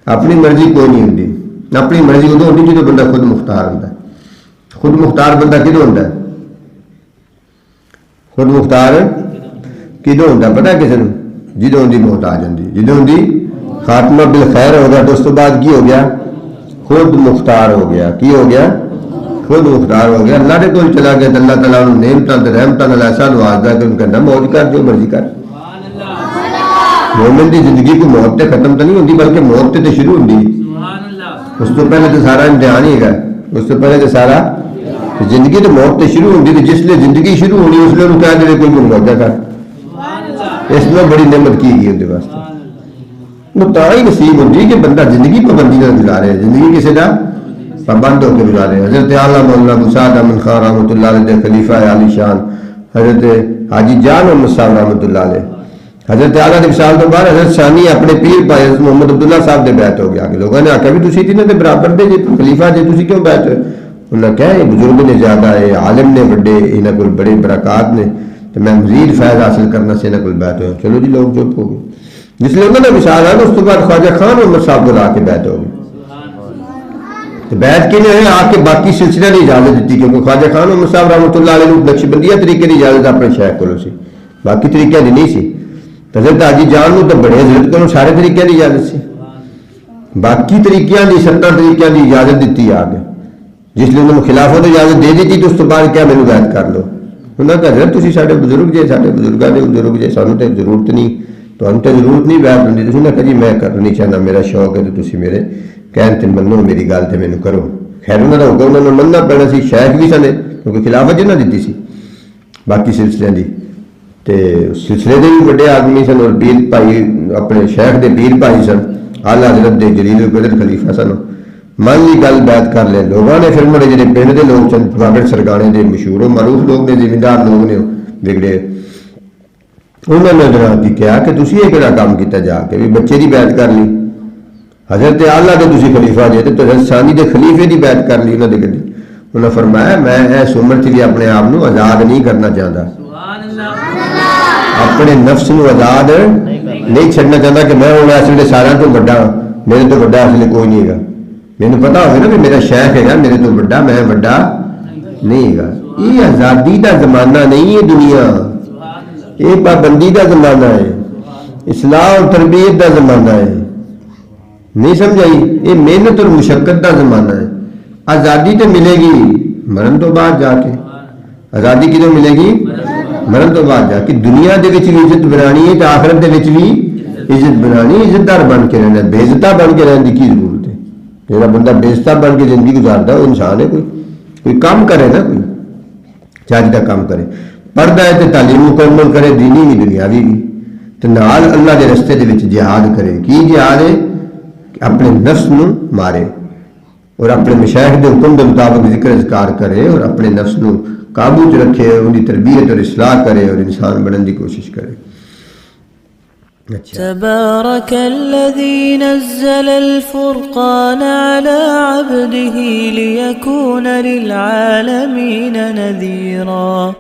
اپنی مرضی کوئی نہیں ہوتی. اپنی مرضی ادو ہوتی جدو بندہ خود مختار ہوتا ہے. خود مختار بندہ کدو ہوتا ہے؟ خود مختار کدو ہوتا پتا کسی نے؟ جدو ان کی موت آ جاتی. جدو ان کی خاتمہ بالخیر ہوگا تو اس کے بعد کی ہو گیا؟ خود مختار ہو گیا. کی ہو گیا؟ خود مختار ہو گیا. اللہ کے کول چلا گیا تو اللہ تعالیٰ انہوں نے نعمتوں رحمتوں ایسا نوازدا کہ ان کہنا موج کر جو مرضی کر. مومن کی زندگی کو موت سے ختم تو نہیں ہوتی بلکہ موت سے شروع ہوتی. اس تو پہلے تو سارا امتحان ہی ہے. اس تو پہلے تو سارا زندگی تو موت سے شروع ہوتی. جس لیے زندگی شروع ہونی اس لیے انہوں کہہ دے کوئی موجہ کر. اس میں بڑی نعمت کی گئی ان کے واسطے. وہ تا ہی نصیب ہوتی کہ بندہ زندگی پابندی نہ گزارے. زندگی کسی کا پابند ہو کے گزارے. حضرت اعلیٰ مولانا ابو سعد احمد خان رحمۃ اللہ علیہ خلیفہ عالی شان حضرت حاجی جان محمد صاحب رحمۃ اللہ علیہ حضرت اعلیٰ کے وصال تو بعد حضرت ثانی اپنے پیر پائے حضرت محمد عبداللہ صاحب دے بیعت ہو گیا کہ لوگوں نے آخیا بھی تسی تینوں دے برابر دے جی خلیفہ جی تسی کیوں بیعت ہوئے؟ انہوں نے کہا یہ بزرگ نے زیادہ ہے عالم نے بڑے انہاں کول بڑے برکات نے تو میں مزید فیض حاصل کرنا سے انہاں کول بیعت ہوئے. چلو جی لوگ چپ ہو گئے. جس لیے انہوں نے وصال آیا اس کے بعد خواجہ خان محمد صاحب کو لا کے بیعت ہو گئی. تو بیعت کی نے آ کے باقی سلسلے نے اجازت دیتی کیونکہ خواجہ خان محمد صاحب رحمۃ اللہ علیہ نقشبندیہ طریقے کی اجازت اپنے شیخ کو سی. باقی طریقے کی نہیں سی. حضرت حاجی جان تو بڑے حضرت کو سارے طریقے کی اجازت سی. باقی طریقوں کی 70 طریقوں کی اجازت دیتی آ کے. جس لیے انہوں نے خلافت اجازت دے دیتی تو اس بعد کیا میرے بیعت کر لو. انہوں نے کہا حضرت تسی سارے بزرگ جے سارے بزرگاں دے بزرگ جے سانوں تے ضرورت نہیں تو ہم تے ضرورت نہیں بیعت ہوندی. تسی نے کہا جی میں کرنی چاہنا میرا شوق ہے تو تسی میرے کہن تے منو میری گل تے مینوں کرو. خیر انہوں نے حکم انہوں نے مننا پینا سی. شیخ بھی سنے کیونکہ خلافت جنہ دیتی سی باقی سلسلے دی تے سلسلے دے بھی بڑے آدمی سن اور پیر بھائی اپنے شیخ دے پیر بھائی سن. اعلیٰ حضرت دے جلیل القدر خلیفہ سن. من لی گل بیعت کر لے. لوگوں نے پھر مڑے جڑے پنڈ دے لوگ چند واگڑ سرگانے دے مشہور و معروف لوگ نے زمیندار لوگ نے بگڑے انہوں نے جناب کی کہا کہ تسی یہ کہڑا کام کیتا جا کے بھی بچے دی بیعت کر لی. حضرت اعلیٰ دے تسی خلیفہ جے تو حضرت ثانی دے خلیفے دی بیعت کر لی. انہوں نے کہا انہوں نے فرمایا میں اس عمر چ بھی اپنے آپ کو آزاد نہیں کرنا چاہتا. اپنے نفس کو آزاد نہیں چھڑنا چاہتا کہ میں ہوں اس ویلے سارا تو بڑا میرے تو بڑا اس لیے کوئی نہیں ہے. مینوں پتا ہوگا نا کہ میرا شیخ ہے میرے تو بڑا میں بڑا نہیں ہے. یہ آزادی کا زمانہ نہیں ہے دنیا. یہ پابندی کا زمانہ ہے. اصلاح اور تربیت کا زمانہ ہے. نہیں سمجھائی؟ یہ محنت اور مشقت کا زمانہ ہے. آزادی تو ملے گی مرن تو بعد جا کے. آزادی کدوں ملے گی؟ مرن تو بعد جا کے. دنیا دے وچ بھی عزت بنانی ہے تو آخرت دے وچ بھی عزت بنانی. عزت دار بن کے رہنا. بے عزتہ بن کے رہنے کی ضرورت ہے. جہاں بندہ بے عزتہ بن کے زندگی گزارتا ہے وہ انسان ہے. کوئی کام کرے نا کوئی چاہیے کا کام کرے. پڑھتا ہے تو تعلیم مکمل کرے دینی بھی دنیاوی بھی تو نال اللہ کے رستے دے وچ جہاد کرے. کی جہاد ہے؟ اپنے نفس نو مارے اور اپنے مشائخ دے حکم کے مطابق ذکر اذکار کرے اور اپنے نفس نو قابو چ رکھے. ان کی تربیت اور اصلاح کرے اور انسان بننے کی کوشش کرے. تبارك الذي نزل الفرقان على عبده ليكون للعالمين نذيرا.